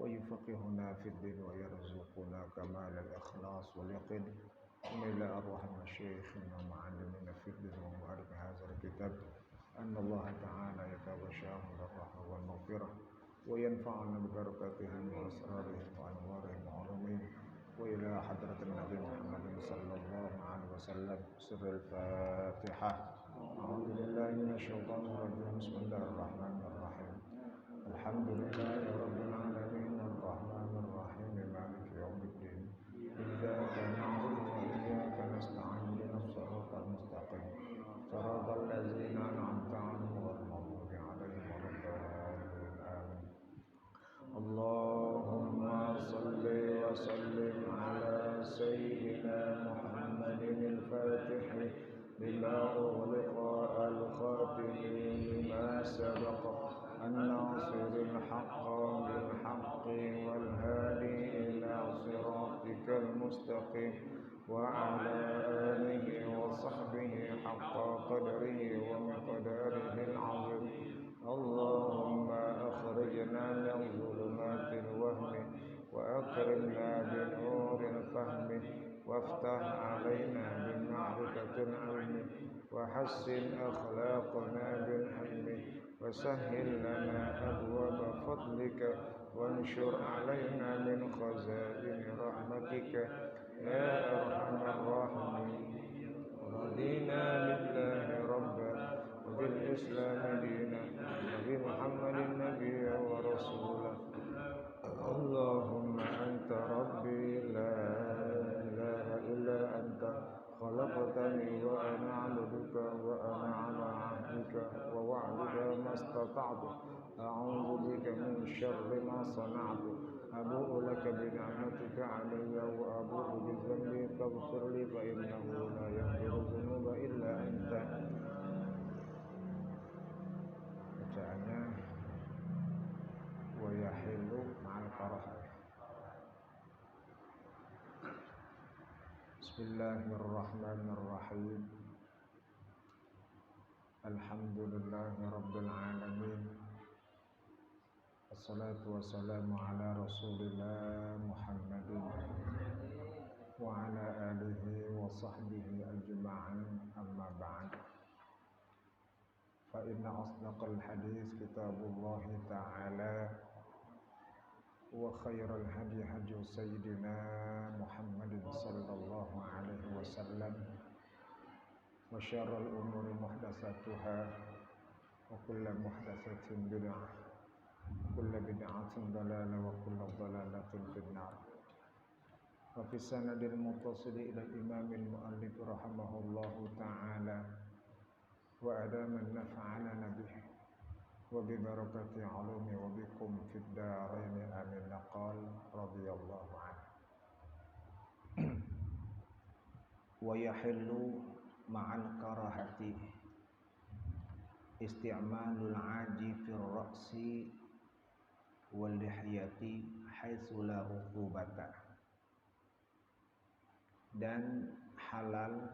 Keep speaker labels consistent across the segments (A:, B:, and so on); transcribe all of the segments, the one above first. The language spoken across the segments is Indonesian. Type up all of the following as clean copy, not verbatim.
A: ويفقهنا في الدين ويرزقنا كمال الإخلاص واليقين. بسم الله الرحمن شيخنا ومعلمنا في الدين ومؤلف هذا الكتاب أن الله تعالى يتغشاهم بالرحمة والمغفرة وينفعنا ببركاتهم وأسرارهم وأنوارهم وعلومهم. وإلى حضرة النبي محمد صلى الله عليه وسلم. سر الفاتحة. أعوذ بالله من الشيطان الرجيم. بسم الله الرحمن الرحيم. الحمد لله رب العالمين الرحمن الرحيم مالك يوم الدين. إياك نعبد وإياك نستعين اهدنا الصراط المستقيم صراط الذين أنعمت عنهم غير المغضوب عليهم ولا الضالين آمين. اللهم صل وسلم على سيدنا محمد الفاتح لما أغلق الخاتم لما سبق الناصر الحق بالحق والهادي إلى صراطك المستقيم وعلى آله وصحبه حق قدره ومقداره العظيم. اللهم أخرجنا من ظلمات الوهم وأكرمنا بنور الفهم وافتح علينا بمعرفة العلم وحسن أخلاقنا بالحلم وسهل لنا أبواب فضلك وانشر علينا من خزائن رحمتك يا أرحم الراحمين. رضينا بالله ربا وبالإسلام دينا وبمحمد نبيا ورسولا. اللهم أنت ربي لا إله إلا أنت خلقتني وأنا عبدك وأنا على عهدك ووعدك ما استطعت. أعوذ بك من شر ما صنعت. أبوء لك بنعمتك علي وأبوء بذنبي فاغفر لي فإنه لا يغفر الذنوب إلا أنت. Bacaannya wa yahillu ma'al karahah. Bismillahirrahmanirrahim. Alhamdulillahi rabbil alamin. Wassalatu wassalamu ala rasulillah Muhammadin wa ala alihi wa sahbihi ajma'in, amma ba'd. Fa inna asdaqal hadis kitabullahi ta'ala wa khairal hadi hadi sayyidina Muhammadin sallallahu alaihi wasallam wa syarrul umuri muhdatsatuha wa kullu muhdatsatin bid'ah kullu bid'atin dalalah wa kullu dalalatin finnar. Wa fi sanadil muttasil ila al-imamil muallif rahimahullahu ta'ala wa adama naf'ana bihi wa bi barakati ulumi wa bikum fid darain amin. Qal radhiyallahu anhu. Wa yahillu ma'al karahati isti'malul aji fir ra'si wal lihyati haitsu la rutubata. Dan halal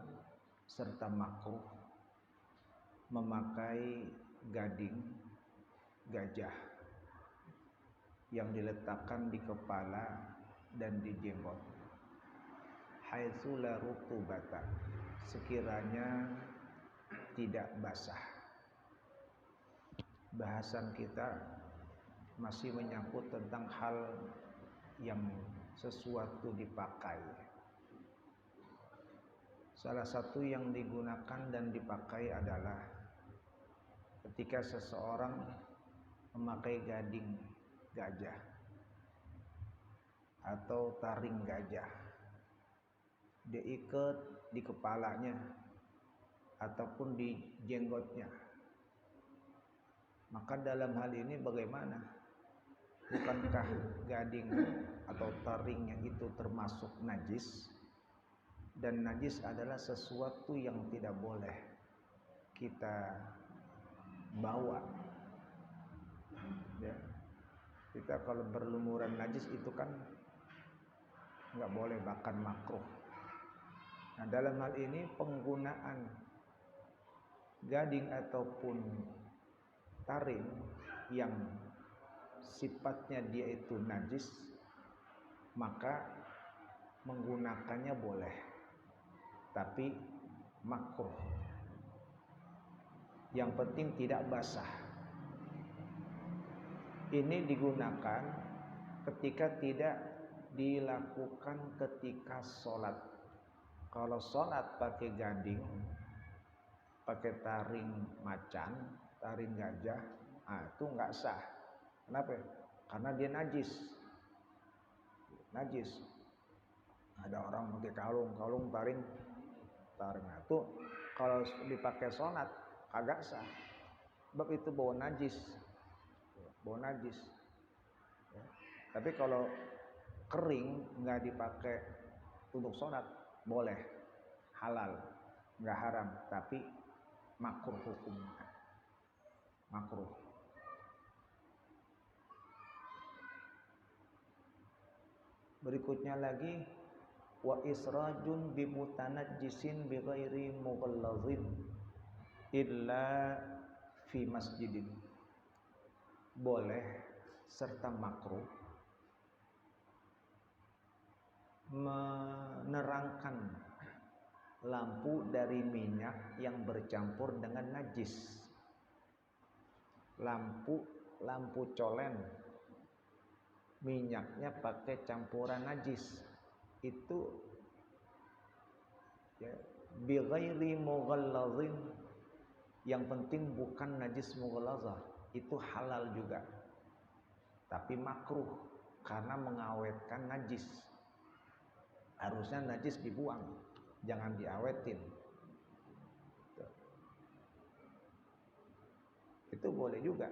A: serta makruh memakai gading gajah yang diletakkan di kepala dan di jenggot, haitsu la rutubata, sekiranya tidak basah. Bahasan kita masih menyangkut tentang hal yang sesuatu dipakai. Salah satu yang digunakan dan dipakai adalah ketika seseorang memakai gading gajah atau taring gajah, dia ikat di kepalanya ataupun di jenggotnya. Maka dalam hal ini bagaimana? Bukankah gading atau taringnya itu termasuk najis? Dan najis adalah sesuatu yang tidak boleh kita bawa. Ya. Kita kalau berlumuran najis itu kan nggak boleh, bahkan makruh. Nah, dalam hal ini penggunaan gading ataupun taring yang sifatnya dia itu najis, maka menggunakannya boleh, tapi makruh. Yang penting tidak basah. Ini digunakan ketika tidak dilakukan ketika sholat. Kalau sholat pakai gading, pakai taring macan, taring gajah, itu nggak sah. Kenapa? Karena dia najis. Najis. Ada orang pakai kalung taring. Itu kalau dipakai sholat kagak sah. Sebab itu bau najis. Ya. Tapi kalau kering nggak dipakai untuk sholat boleh, halal, nggak haram, tapi makruh hukumnya. Makruh. Berikutnya lagi, wa israjun bi mutanajjisin bi ghairi mughallazin illa fi masjidin. Boleh serta makruh menerangkan lampu dari minyak yang bercampur dengan najis. Lampu colen, minyaknya pakai campuran najis, itu ya, bi ghairi mughallazin, yang penting bukan najis mughallazah, itu halal juga, tapi makruh karena mengawetkan najis. Harusnya najis dibuang, jangan diawetin. Itu boleh juga.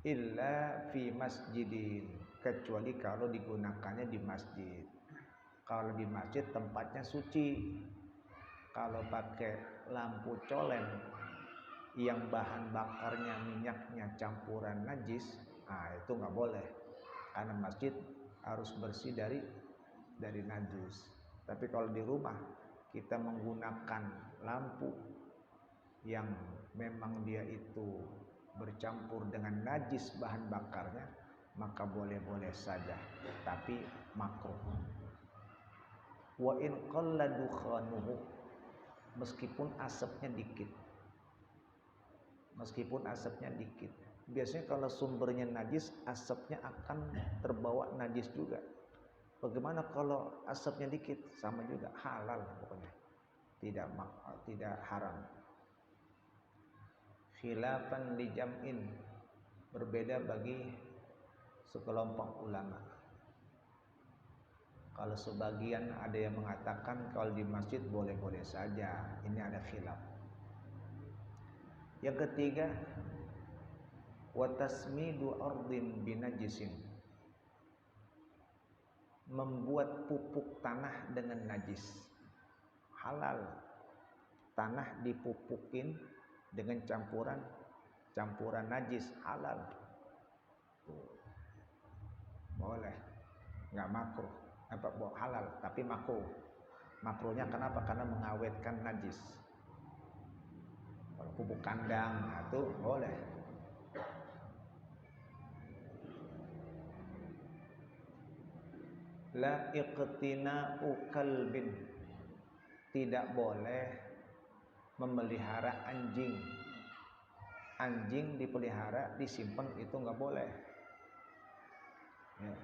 A: Illa fi masjidin, kecuali kalau digunakannya di masjid. Kalau di masjid tempatnya suci. Kalau pakai lampu colen yang bahan bakarnya minyaknya campuran najis, itu nggak boleh. Karena masjid harus bersih dari najis. Tapi kalau di rumah kita menggunakan lampu yang memang dia itu bercampur dengan najis bahan bakarnya, maka boleh-boleh saja, tapi makruh. Wa in qalla dukhanuhu, meskipun asapnya dikit. Biasanya kalau sumbernya najis, asapnya akan terbawa najis juga. Bagaimana kalau asapnya dikit? Sama juga, halal pokoknya. Tidak haram. Khilafan li jam'in, berbeda bagi sekelompok ulama. Kalau sebagian ada yang mengatakan kalau di masjid boleh-boleh saja. Ini ada khilaf. Yang ketiga, wa tasmidu ardin binajisin, membuat pupuk tanah dengan najis. Halal. Tanah dipupukin dengan campuran najis, halal. Boleh. Enggak makruh. Halal, tapi makruh. Makruhnya kenapa? Karena mengawetkan najis. Kalau pupuk kandang, itu boleh. La iqtina'u kalbin, tidak boleh memelihara anjing. Anjing dipelihara, disimpan, itu nggak boleh. Ya.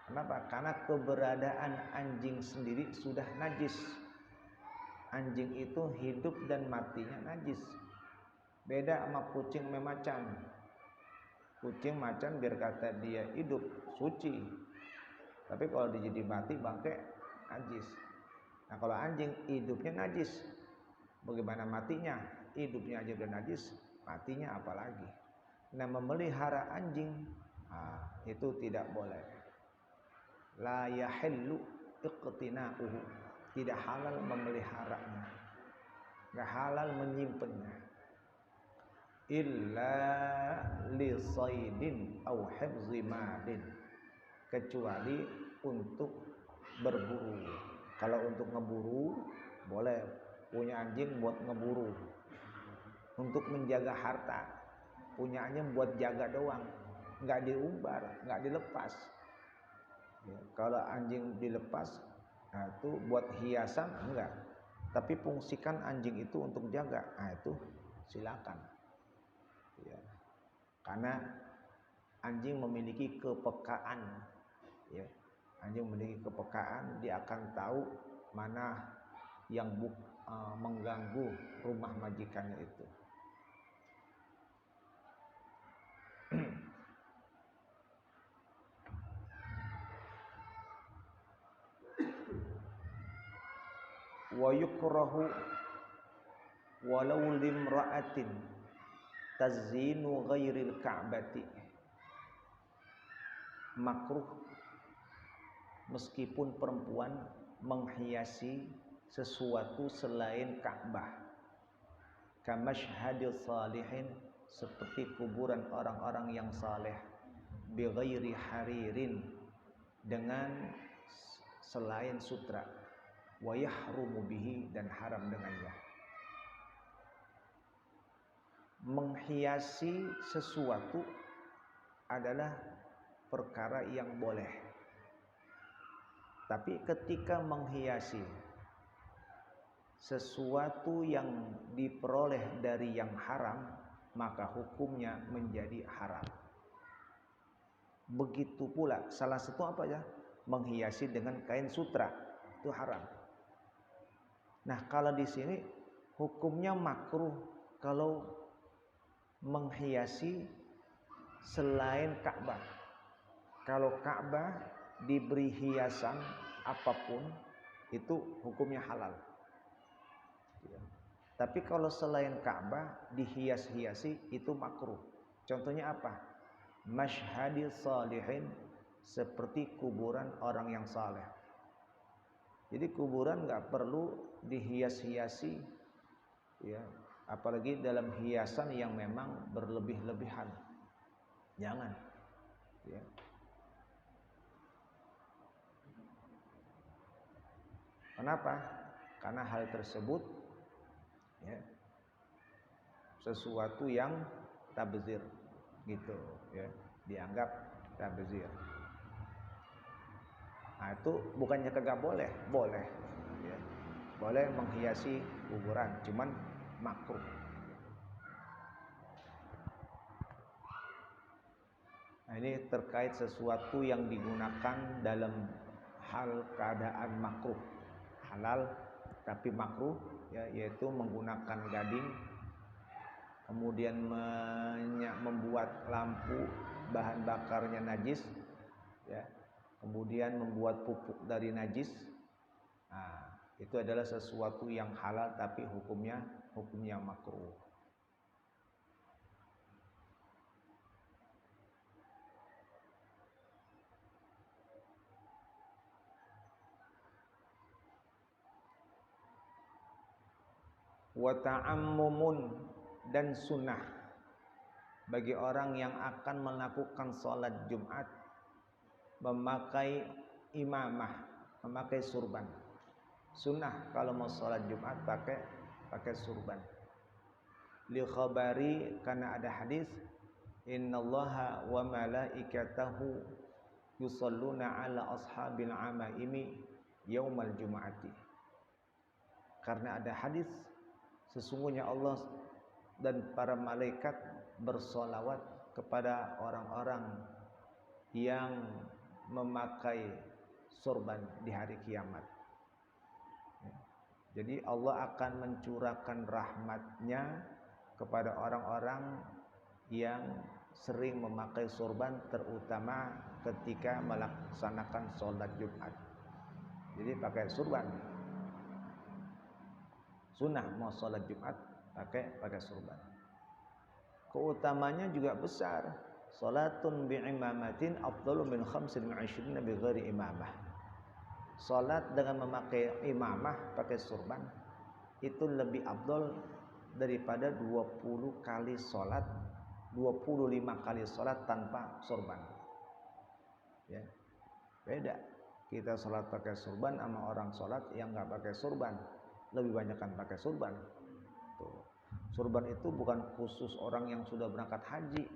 A: Kenapa? Karena keberadaan anjing sendiri sudah najis. Anjing itu hidup dan matinya najis. Beda sama kucing sama macan. Kucing macan biar kata dia hidup suci. Tapi kalau dia jadi mati bangke najis. Nah kalau anjing hidupnya najis, bagaimana matinya? Hidupnya aja udah najis, matinya apalagi. Nah memelihara anjing itu tidak boleh. La yahillu iqtina'uhu, tidak halal memeliharanya, nggak halal menyimpannya. Illa li saydin aw hifzi malin, kecuali untuk berburu. Kalau untuk ngeburu boleh, punya anjing buat ngeburu. Untuk menjaga harta, punya anjing buat jaga doang, nggak diumbar, nggak dilepas. Ya, kalau anjing dilepas, nah itu buat hiasan enggak. Tapi fungsikan anjing itu untuk jaga, nah itu silakan. Ya. Karena anjing memiliki kepekaan, ya. Anjing memiliki kepekaan, dia akan tahu mana yang mengganggu rumah majikannya itu. Wa yukrahu walau limra'atin tazinu ghairil ka'bati, makruh meskipun perempuan menghiasi sesuatu selain Ka'bah. Kamasyhadil salihin, seperti kuburan orang-orang yang saleh. Bi ghairi haririn, dengan selain sutra. Wa yahrumu bihi, dan haram dengannya. Menghiasi sesuatu adalah perkara yang boleh. Tapi ketika menghiasi sesuatu yang diperoleh dari yang haram, maka hukumnya menjadi haram. Begitu pula salah satu apa ya? Menghiasi dengan kain sutra, itu haram. Nah, kalau di sini hukumnya makruh kalau menghiasi selain Ka'bah. Kalau Ka'bah diberi hiasan apapun, itu hukumnya halal. Ya. Tapi kalau selain Ka'bah dihias-hiasi, itu makruh. Contohnya apa? Masyhadil salihin, seperti kuburan orang yang saleh. Jadi kuburan nggak perlu dihias-hiasi, ya, apalagi dalam hiasan yang memang berlebih-lebihan. Jangan, ya. Kenapa? Karena hal tersebut, ya, sesuatu yang tabzir, gitu, ya, dianggap tabzir. Nah itu bukannya kagak boleh, boleh, ya. Boleh menghiasi kuburan, cuman makruh. Nah ini terkait sesuatu yang digunakan dalam hal keadaan makruh. Halal tapi makruh, ya, yaitu menggunakan gading, kemudian membuat lampu bahan bakarnya najis, ya, kemudian membuat pupuk dari najis. Nah, itu adalah sesuatu yang halal tapi hukumnya makruh. Wa ta'ammumun, dan sunnah bagi orang yang akan melakukan sholat Jumat memakai imamah, memakai surban. Sunnah kalau mau sholat Jumat pakai surban. Li khabari, karena ada hadis, innallaha wa malaikatahu yusalluna ala ashabil amaimi yaumal jum'ati. Karena ada hadis, sesungguhnya Allah dan para malaikat bersolawat kepada orang-orang yang memakai sorban di hari kiamat. Jadi Allah akan mencurahkan rahmatnya kepada orang-orang yang sering memakai sorban, terutama ketika melaksanakan sholat Jumat. Jadi pakai sorban. Sunnah mau sholat Jumat pakai sorban. Keutamanya juga besar. Salatun bi'imamatin afdalu min 25 bi ghairi imamah. Salat dengan memakai imamah, pakai sorban, itu lebih afdal daripada 20 kali salat, 25 kali salat tanpa sorban. Ya. Beda. Kita salat pakai sorban sama orang salat yang enggak pakai sorban. Lebih banyakkan pakai sorban. Tuh. Sorban itu bukan khusus orang yang sudah berangkat haji.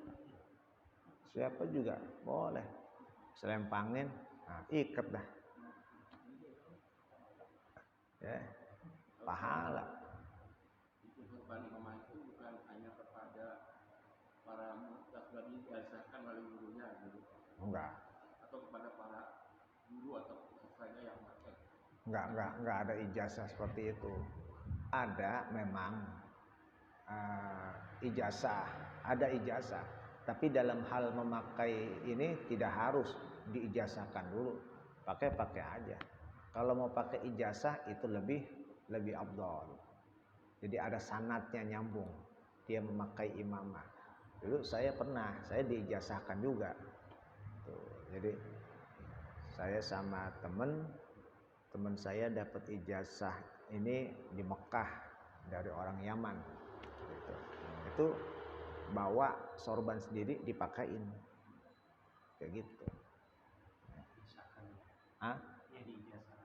A: Siapa juga boleh. Selempangin, nah, ikat dah. Ya, pahala.
B: Itu sorban imamah itu bukan hanya kepada para sudah diijazahkan oleh gurunya gitu.
A: Enggak.
B: Atau kepada para guru atau saja yang pakai.
A: Enggak ada ijazah seperti itu. Ada memang ijazah, ada ijazah, tapi dalam hal memakai ini tidak harus diijazahkan dulu. Pakai aja. Kalau mau pakai ijazah itu lebih afdal. Jadi ada sanadnya nyambung. Dia memakai imamah. Dulu saya diijazahkan juga. Tuh, jadi saya sama teman saya dapat ijazah ini di Mekah dari orang Yaman. Gitu. Itu bawa sorban sendiri dipakain. Kayak gitu. Hah?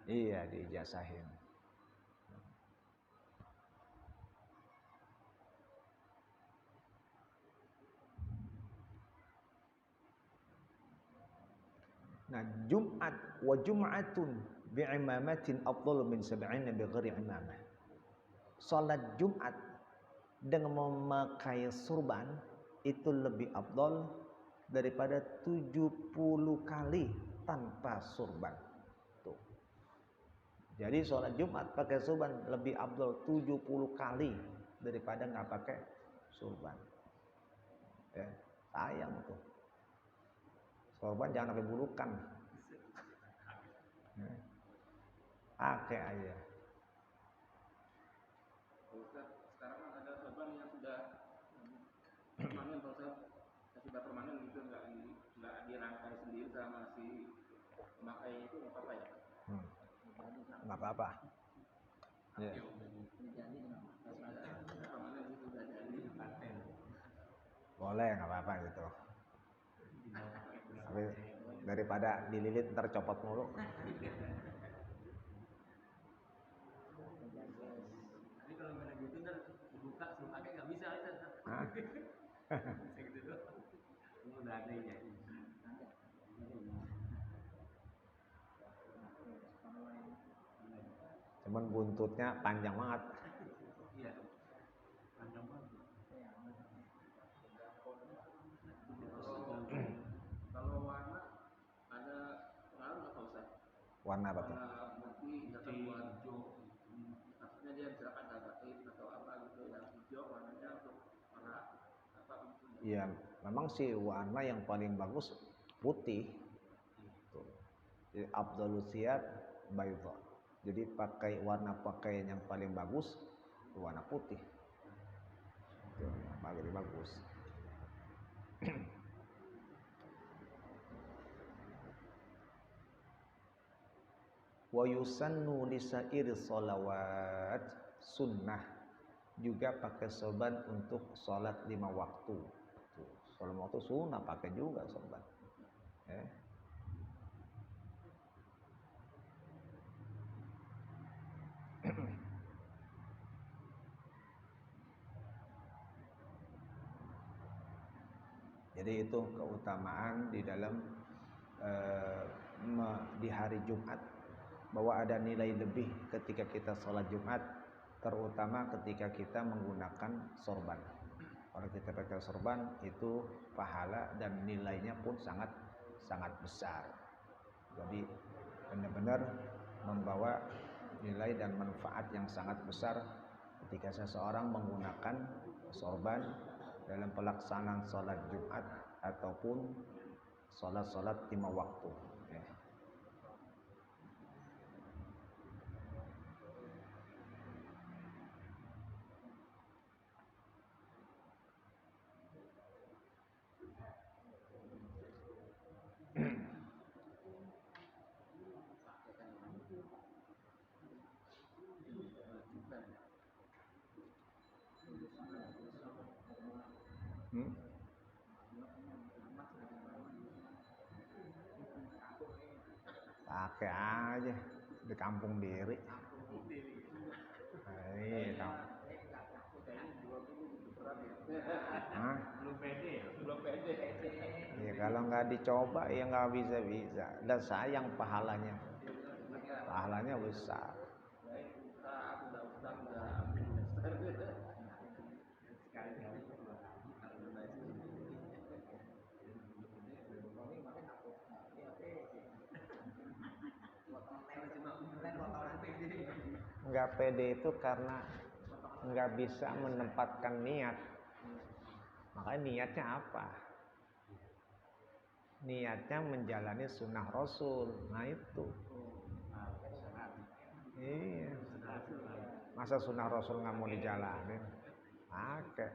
A: Iya, diijazahin. Nah, Jumat wa Jum'atun bi'imamatin afdalu min 70 bi ghairi imamah. Salat Jumat dengan memakai sorban itu lebih afdal daripada 70 kali tanpa sorban. Tuh. Jadi sholat Jumat pakai sorban lebih afdal 70 kali daripada nggak pakai sorban. Ya, sayang tuh. Sorban jangan sampai bulukan. Ya. Pakai aja.
B: Ustaz, sekarang kan ada sorban yang sudah permanen, sudah permanen gitu, nggak dirangkai sendiri sama si pemakai itu, nggak apa-apa ya?
A: Nggak apa-apa. Ya. Boleh, nggak apa-apa gitu. Tapi daripada dililit ntar copot mulu.
B: Tapi kalau nggak gitu ntar dibuka suruh pakai nggak bisa itu. Segitu doang. Udah ada ya.
A: Cuman buntutnya panjang banget.
B: Iya. Panjang banget. Kalau warna ada pengaruh nggak Pak Ustaz?
A: Warna apa tuh?
B: Warna putih, misalkan buat hijau. Maksudnya dia misalkan ada atau apa gitu yang hijau warnanya untuk warna apa gitu.
A: Iya, memang sih warna yang paling bagus putih. Tuh. Jadi afdhalus thiyab baydha. Jadi warna pakaian yang paling bagus warna putih. Tuh, paling bagus. Wa yusannu lisairi sholawat, sunnah juga pakai sorban untuk sholat 5 waktu. Tuh, sholat 5 waktu sunnah pakai juga sorban. Jadi itu keutamaan di dalam di hari Jumat, bahwa ada nilai lebih ketika kita sholat Jumat, terutama ketika kita menggunakan sorban. Kalau kita pakai sorban itu pahala dan nilainya pun sangat besar. Jadi benar-benar membawa nilai dan manfaat yang sangat besar ketika seseorang menggunakan sorban dalam pelaksanaan sholat Jumat ataupun sholat-sholat 5 waktu. Ya. Pakai aja di kampung diri.
B: Belum pede.
A: Ya kalau nggak dicoba ya nggak bisa. Dan sayang pahalanya. Pahalanya besar. Nggak pede itu karena nggak bisa menempatkan niat. Makanya niatnya apa? Niatnya menjalani sunnah Rasul. Nah itu. Iya. Masa sunnah Rasul nggak mau dijalanin? Oke.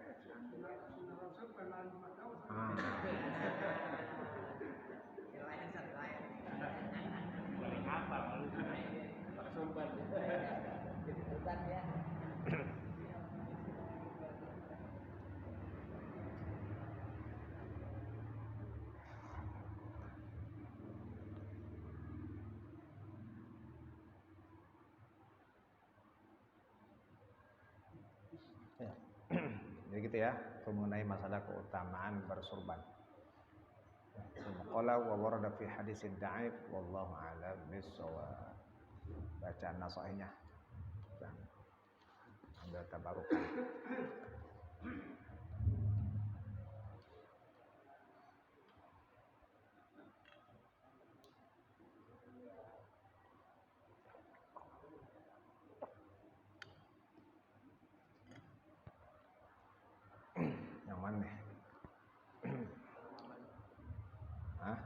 A: Ya. Jadi gitu ya, mengenai masalah keutamaan bersorban. Qala wa warada fi hadisin da'if wallahu a'lam bissawab. Bacaan nasahihnya. Dan ambil tabarukan. Yang mana nih? Hah?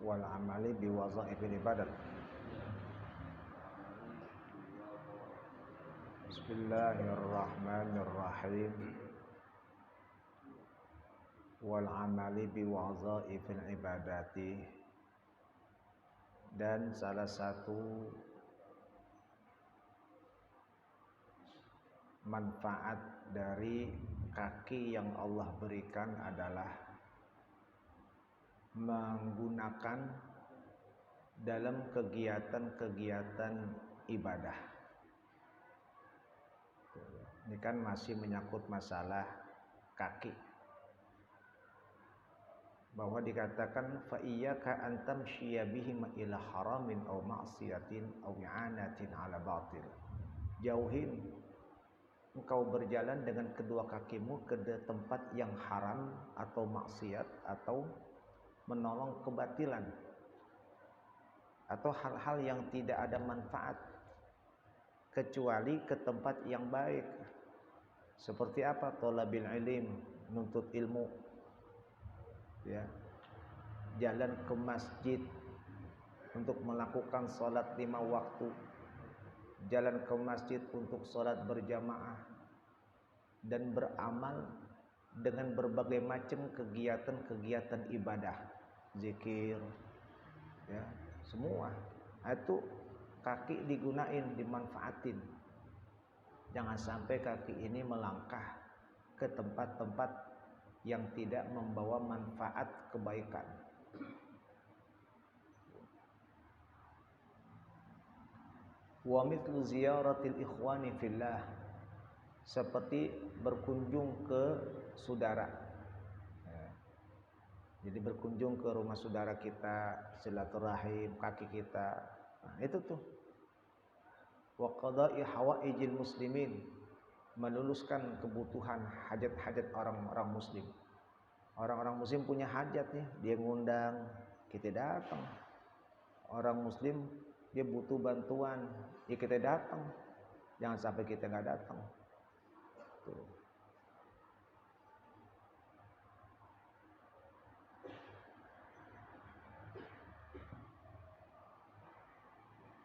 A: Wal amali bi wazaifil ibadat. Bismillahirrahmanirrahim. Wal amali bi wazaifil ibadati. Dan salah satu manfaat dari kaki yang Allah berikan adalah menggunakan dalam kegiatan-kegiatan ibadah. Ini kan masih menyangkut masalah kaki. Bahwa dikatakan fa iyyaka an tamshiya bihim ila haramin aw ma'siyatin aw i'anatin 'ala batil. Jauhin engkau berjalan dengan kedua kakimu ke tempat yang haram atau maksiat atau menolong kebatilan atau hal-hal yang tidak ada manfaat kecuali ke tempat yang baik. Seperti apa? Thalabil ilm, menuntut ilmu. Ya. Jalan ke masjid untuk melakukan salat 5 waktu. Jalan ke masjid untuk salat berjamaah dan beramal dengan berbagai macam kegiatan-kegiatan ibadah, zikir, ya, semua. Itu kaki digunain, dimanfaatin. Jangan sampai kaki ini melangkah ke tempat-tempat yang tidak membawa manfaat kebaikan. Wa mithlu ziyaratil ikhwani fillah. seperti berkunjung ke saudara. Jadi berkunjung ke rumah saudara kita, silaturahim, kaki kita. Nah, itu tuh. Wa qada'i hawaijil muslimin, meluluskan kebutuhan hajat-hajat orang-orang muslim. Orang-orang muslim punya hajat nih, dia ngundang, kita datang. Orang muslim dia butuh bantuan, ya kita datang. Jangan sampai kita nggak datang. Tuh.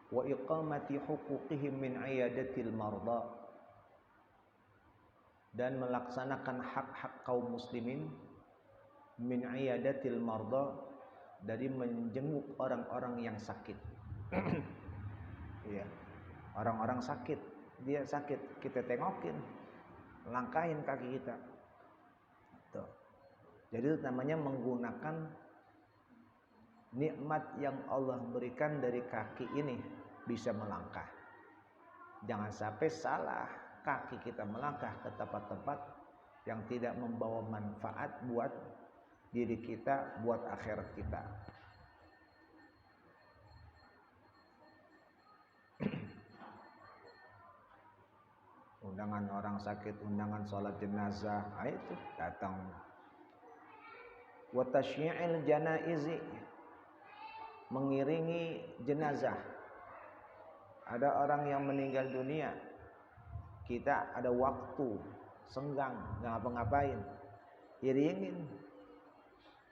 A: Wa iqamati huquqihim min iyadatil marda, dan melaksanakan hak-hak kaum muslimin min iyadatil marda, dari menjenguk orang-orang yang sakit. Iya. Orang-orang sakit, dia sakit, kita tengokin, langkahin kaki kita. Tuh. Jadi itu namanya menggunakan nikmat yang Allah berikan dari kaki ini bisa melangkah. Jangan sampai salah kaki kita melangkah ke tempat-tempat yang tidak membawa manfaat buat diri kita, buat akhirat kita. Undangan orang sakit, undangan sholat jenazah, itu datang. Wa tasyyi'il janaizi, mengiringi jenazah. Ada orang yang meninggal dunia, kita ada waktu senggang, nggak ngapa-ngapain, iringin,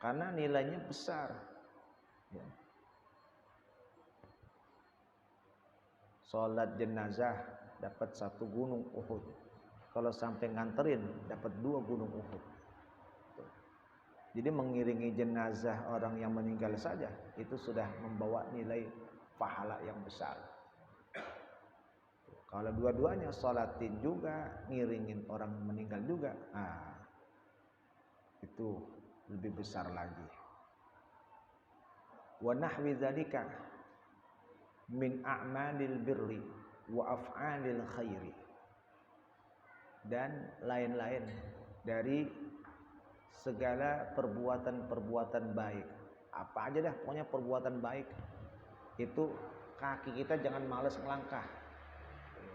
A: karena nilainya besar. Ya. Sholat jenazah dapat 1 gunung Uhud. Kalau sampai nganterin dapat 2 gunung Uhud. Jadi mengiringi jenazah orang yang meninggal saja itu sudah membawa nilai pahala yang besar. Kalau dua-duanya sholatin juga, ngiringin orang meninggal juga, itu lebih besar lagi. Wa nahwi dzalika min a'malil birri wa af'alil khairi, dan lain-lain dari segala perbuatan-perbuatan baik. Apa aja dah, pokoknya perbuatan baik. Itu kaki kita jangan malas melangkah.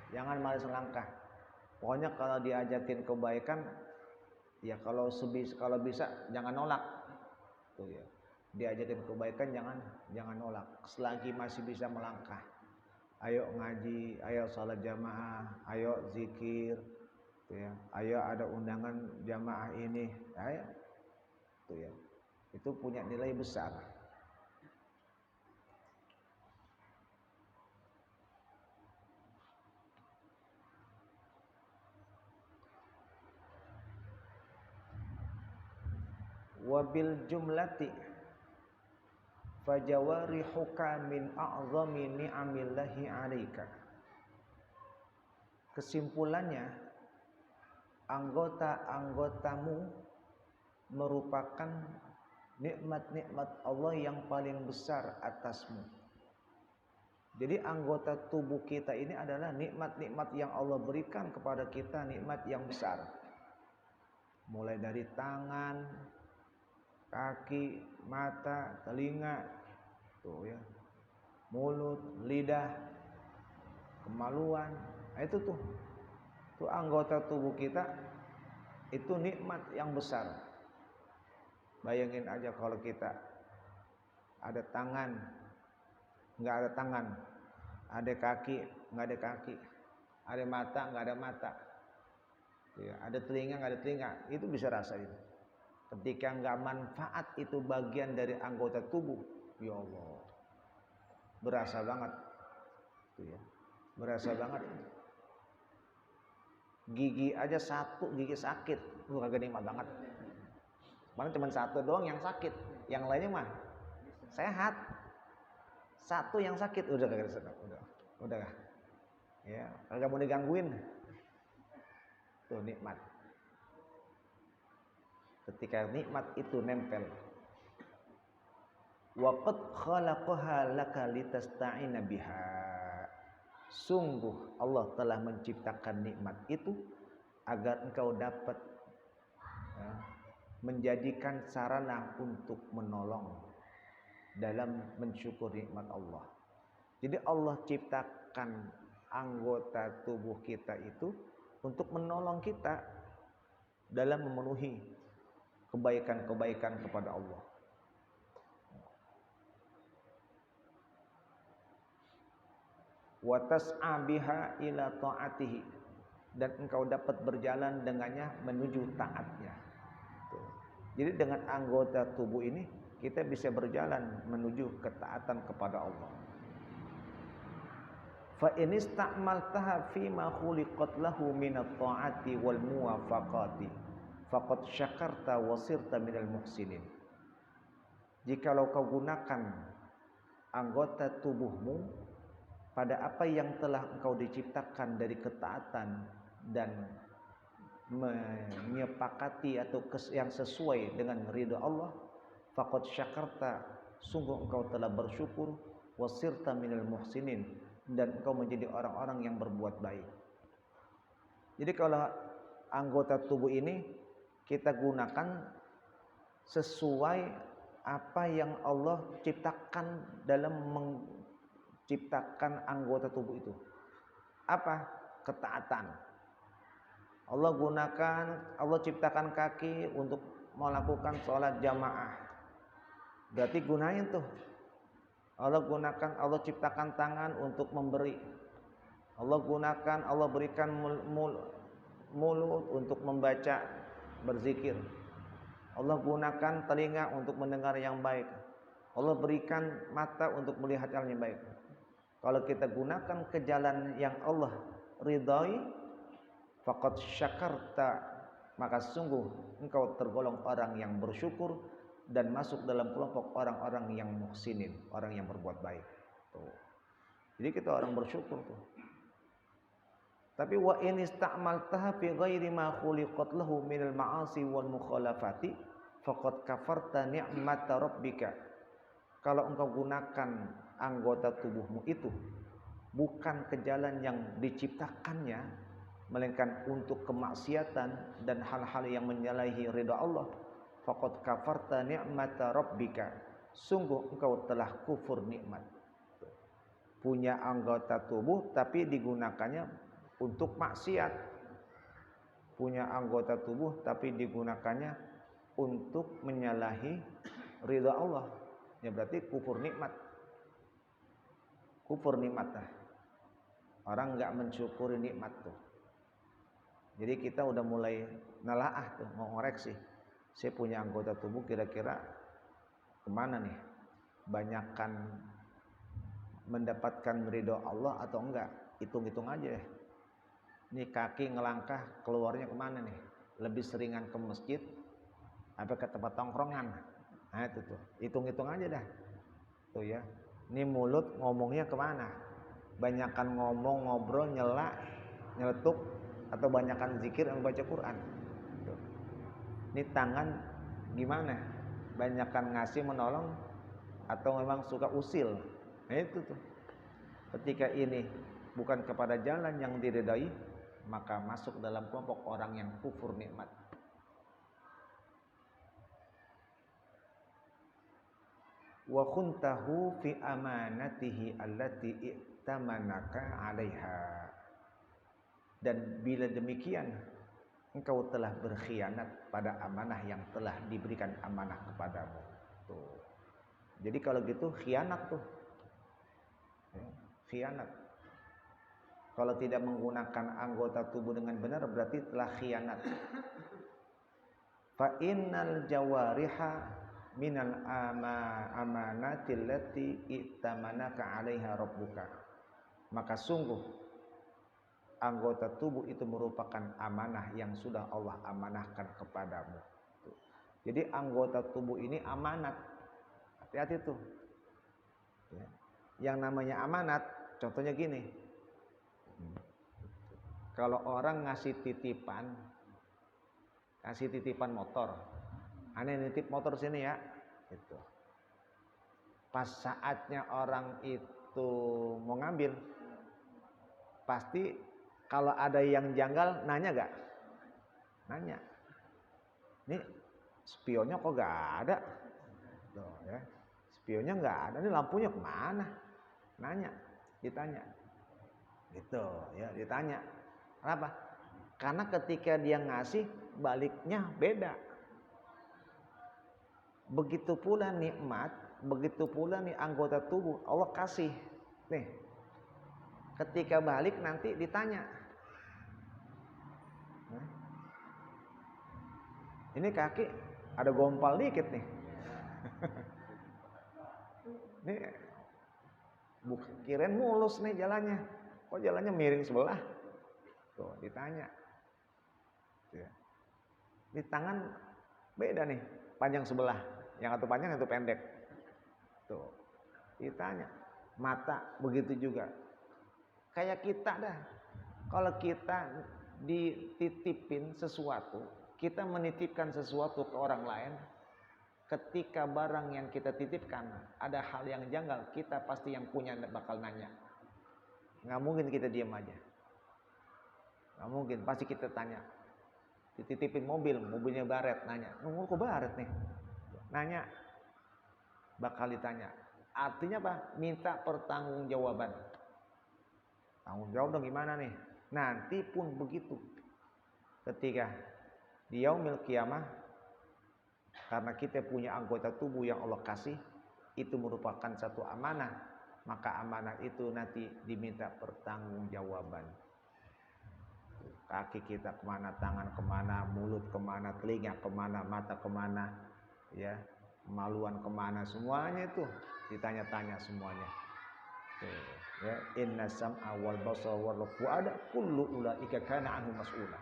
A: Jangan malas melangkah. Pokoknya kalau diajakin kebaikan, ya kalau bisa jangan nolak. Tuh ya. Diajakin kebaikan jangan nolak. Selagi masih bisa melangkah. Ayo ngaji, ayo salat jamaah, ayo zikir. Tuh ya. Ayo ada undangan jamaah ini. Ayo. Tuh ya. Itu punya nilai besar. Wabil jumlati fajawarihuka min a'zami ni'amillahi 'alaika. Kesimpulannya, anggota-anggotamu merupakan nikmat-nikmat Allah yang paling besar atasmu. Jadi anggota tubuh kita ini adalah nikmat-nikmat yang Allah berikan kepada kita, nikmat yang besar. Mulai dari tangan, kaki, mata, telinga, tuh ya, mulut, lidah, kemaluan, itu tuh anggota tubuh kita, itu nikmat yang besar. Bayangin aja kalau kita ada tangan, nggak ada tangan, ada kaki, nggak ada kaki, ada mata, nggak ada mata, ya, ada telinga, nggak ada telinga, itu bisa rasain. Ketika nggak manfaat itu bagian dari anggota tubuh, ya Allah, berasa banget, ya, berasa banget. Gigi aja 1 gigi sakit, kagak nikmat banget. Paling cuma 1 doang yang sakit, yang lainnya mah sehat. 1 yang sakit udah kagak sedap, udah, ya, kagak mau digangguin. Tuh nikmat. Ketika nikmat itu nempel, waqad khalaqaha laka litasta'ina biha, sungguh Allah telah menciptakan nikmat itu agar engkau dapat menjadikan sarana untuk menolong dalam mensyukur nikmat Allah. Jadi Allah ciptakan anggota tubuh kita itu untuk menolong kita dalam memenuhi kebaikan-kebaikan kepada Allah. Wa tas'a biha ila ta'atihi, dan engkau dapat berjalan dengannya menuju taatnya. Jadi dengan anggota tubuh ini kita bisa berjalan menuju ketaatan kepada Allah. Fa in ista'maltaha fi ma khuliqat lahu min at-ta'ati wal muwafaqati faqad syakarta wa sirta minal muhsinin. Jikalau kau gunakan anggota tubuhmu pada apa yang telah engkau diciptakan dari ketaatan dan menyepakati atau yang sesuai dengan ridha Allah, faqad syakarta, sungguh engkau telah bersyukur, wasirta minal muhsinin, dan engkau menjadi orang-orang yang berbuat baik. Jadi kalau anggota tubuh ini kita gunakan sesuai apa yang Allah ciptakan dalam menciptakan anggota tubuh itu. Apa? Ketaatan. Allah ciptakan kaki untuk melakukan sholat jamaah. Berarti gunain tuh. Allah ciptakan tangan untuk memberi. Allah berikan mulut untuk membaca, berzikir. Allah gunakan telinga untuk mendengar yang baik. Allah berikan mata untuk melihat yang baik. Kalau kita gunakan ke jalan yang Allah ridhai, faqad syakarta, maka sungguh engkau tergolong orang yang bersyukur dan masuk dalam kelompok orang-orang yang muhsinin, orang yang berbuat baik. Tuh. Jadi kita orang bersyukur tuh. Tapi wa in ista'maltaha fi ghairi ma khuliqat lahu minal ma'asi wal mukhalafati faqad kafarta ni'mata rabbika. Kalau engkau gunakan anggota tubuhmu itu bukan ke jalan yang diciptakannya, melainkan untuk kemaksiatan dan hal-hal yang menyalahi ridha Allah, faqad kafarta ni'mata rabbika, sungguh engkau telah kufur nikmat. Punya anggota tubuh tapi digunakannya untuk maksiat. Punya anggota tubuh tapi digunakannya untuk menyalahi ridha Allah, ya berarti kufur nikmat. Kufur nikmat dah. Orang enggak mensyukuri nikmat tuh. Jadi kita udah mulai nelaah tuh, mau ngoreksi. Saya punya anggota tubuh kira-kira kemana nih? Banyakkan mendapatkan ridho Allah atau enggak? Hitung-hitung aja ya. Ini kaki ngelangkah keluarnya kemana nih? Lebih seringan ke masjid apa ke tempat tongkrongan? Nah itu tuh, hitung-hitung aja dah. Tuh ya. Ini mulut ngomongnya kemana? Banyakan ngomong, ngobrol, nyela, nyeletuk, atau banyakan zikir yang baca Quran. Tuh. Ini tangan gimana? Banyakan ngasih menolong atau memang suka usil? Nah itu tuh. Ketika ini bukan kepada jalan yang diridai, maka masuk dalam kelompok orang yang kufur nikmat. Wa khuntahu fi amanatihi allati i'tamanaka 'alaiha. Dan bila demikian engkau telah berkhianat pada amanah yang telah diberikan amanah kepadamu. Tuh. Jadi kalau gitu khianat tuh. Ya, khianat. Kalau tidak menggunakan anggota tubuh dengan benar berarti telah khianat. Fa innal jawariha minal amanatil lati i'tamanaka 'alaiha rabbuka. Maka sungguh anggota tubuh itu merupakan amanah yang sudah Allah amanahkan kepadamu. Jadi anggota tubuh ini amanat. Hati-hati tuh. Ya. Yang namanya amanat, contohnya gini. Kalau orang ngasih titipan motor, aneh nitip motor sini ya, gitu. Pas saatnya orang itu mau ngambil, pasti kalau ada yang janggal nanya gak? nanya. Ini spionnya kok gak ada? Tuh, ya. Spionnya gak ada, ini lampunya kemana? Nanya, ditanya. Gitu, ya, ditanya. Kenapa? Karena ketika dia ngasih, baliknya beda. Begitu pula nikmat, begitu pula nih anggota tubuh Allah kasih. Nih, ketika balik nanti ditanya. Ini kaki ada gompal dikit nih. Ini kirain mulus nih jalannya. Kok jalannya miring sebelah? Tuh, ditanya. Ya. Di tangan beda nih, panjang sebelah. Yang satu panjang, yang satu pendek. Tuh, ditanya. Mata begitu juga. Kayak kita dah. Kalau kita dititipin sesuatu, kita menitipkan sesuatu ke orang lain, ketika barang yang kita titipkan ada hal yang janggal, kita pasti yang punya bakal nanya. Nggak mungkin kita diam aja. Nggak mungkin, pasti kita tanya. Dititipin mobilnya baret, nanya, kok baret nih? Nanya, bakal ditanya. Artinya apa? Minta pertanggungjawaban. Tanggung jawab dong gimana nih? Nanti pun begitu. Ketika di yaumil qiyamah, karena kita punya anggota tubuh yang Allah kasih, itu merupakan satu amanah, maka amanah itu nanti diminta pertanggungjawaban. Kaki kita kemana, tangan kemana, mulut kemana, telinga kemana, mata kemana, ya, kemaluan kemana, semuanya itu ditanya-tanya semuanya. Ya, inna sam'a wal basara wal fu'ada kullu ulaika kana anhu mas'ula.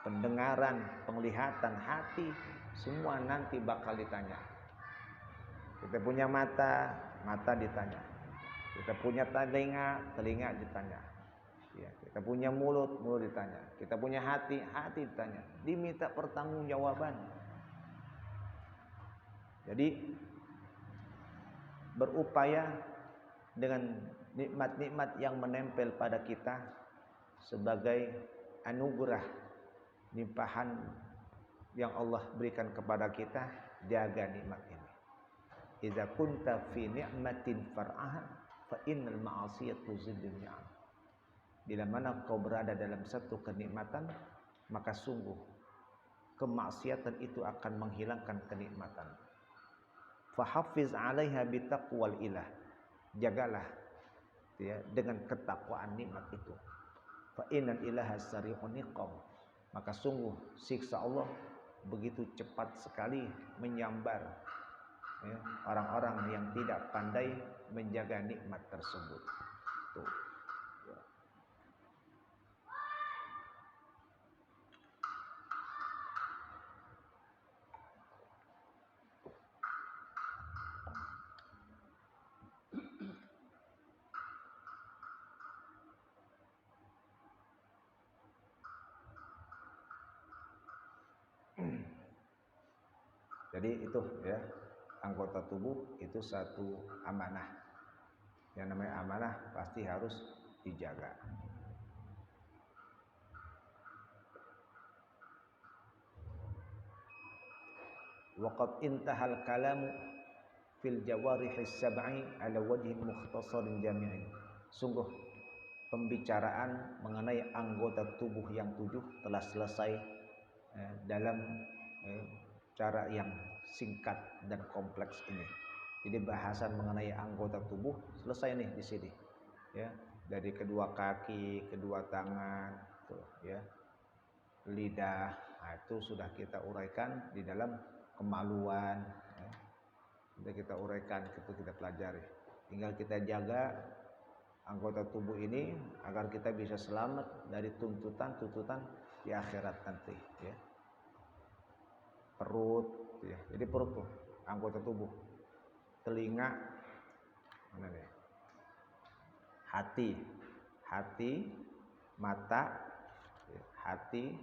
A: Pendengaran, penglihatan, hati, semua nanti bakal ditanya. Kita punya mata, mata ditanya. Kita punya telinga, telinga ditanya. Ya, kita punya mulut, mulut ditanya. Kita punya hati, hati ditanya. Diminta pertanggungjawaban. Jadi berupaya dengan nikmat-nikmat yang menempel pada kita sebagai anugerah, limpahan yang Allah berikan kepada kita, jaga nikmat ini. Idza kunta fi ni'matin far'aha fa innal ma'asiyatu ziddun ni'am. Bila mana kau berada dalam satu kenikmatan, maka sungguh kemaksiatan itu akan menghilangkan kenikmatan. Fahafiz 'alaiha bitaqwal ilah. Jagalah, ya, dengan ketakwaan nikmat itu. Fa innal ilaha sari'un iqam. Maka sungguh siksa Allah begitu cepat sekali menyambar, ya, orang-orang yang tidak pandai menjaga nikmat tersebut. Tuh. Ya. Jadi itu, ya, anggota tubuh itu satu amanah. Yang namanya amanah pasti harus dijaga. Waqad intahal kalamu fil jawarihis sab'i ala wajhin mukhtasarin jami'in. Sungguh pembicaraan mengenai anggota tubuh yang 7 telah selesai dalam cara yang singkat dan kompleks ini. Jadi bahasan mengenai anggota tubuh selesai nih di sini. Ya, dari kedua kaki, kedua tangan, tuh, ya, lidah, nah, itu sudah kita uraikan di dalam kemaluan. Ya. Sudah kita uraikan, itu kita pelajari. Tinggal kita jaga anggota tubuh ini agar kita bisa selamat dari tuntutan-tuntutan di akhirat nanti. Ya. Perut, ya. Jadi perut tuh anggota tubuh. Telinga, mana nih? Hati, mata, ya. Hati,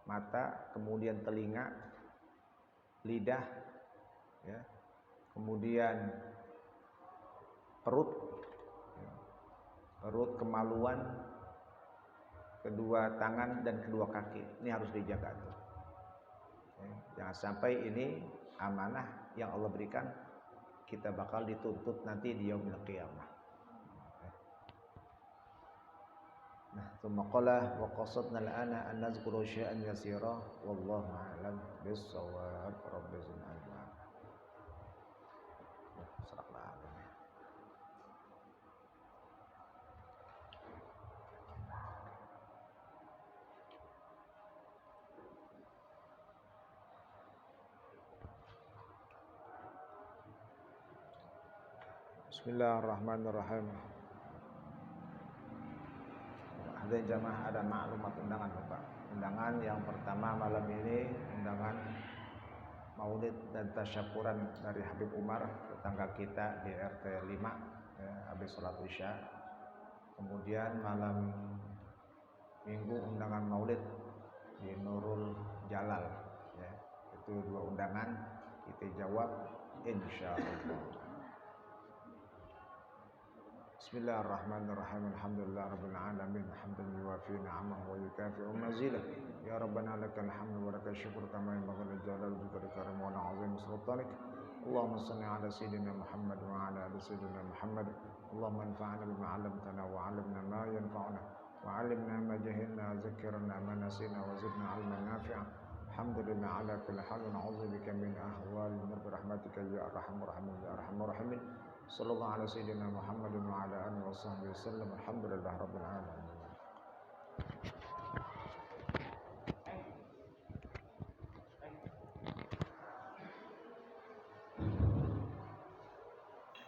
A: mata, kemudian telinga, lidah, ya. Kemudian perut, ya. Perut, kemaluan, kedua tangan dan kedua kaki. Ini harus dijaga tuh. Jangan sampai ini amanah yang Allah berikan kita bakal dituntut nanti di yaumil qiyamah. Nah, tsumma qala wa qasadna al-ana an nazkura syai'an yasira wallahu a'lam bis-shawab. Rabbil alamin. Bismillahirrahmanirrahim. Ada jamaah, ada maklumat undangan Bapak. Undangan yang pertama malam ini undangan maulid dan tasyakuran dari Habib Umar, tetangga kita di RT 5 ya, habis sholat isya. Kemudian malam minggu undangan maulid di Nurul Jalal ya. Itu 2 undangan, kita jawab insyaallah. Bismillahirrahmanirrahim. Alhamdulillahirabbil alamin. Hamdan yuwafi ni'amahu wa yukafi'u mazidah. Ya Rabbana lakal hamdu wa lakal syukru kama yanbaghi li jalali wajhika wa li'azimi sultanik. Allahumma shalli ala sayyidina Muhammad wa ala ali sayyidina Muhammad. Allahumma anfa'na bima 'allamtana wa 'allimna ma yanfa'una wa 'allimna ma jahilna wa zakkirna ma nasina wa zidna 'ilman nafi'a. Alhamdulillah ala kulli hal wa na'udzu bika min ahwali bi rahmatika ya arhamar rahimin ya arhamar rahimin. Sallallahu ala sayyidina Muhammadin wa ala alihi wa sahbihi wasallam. Alhamdulillah rabbil alamin.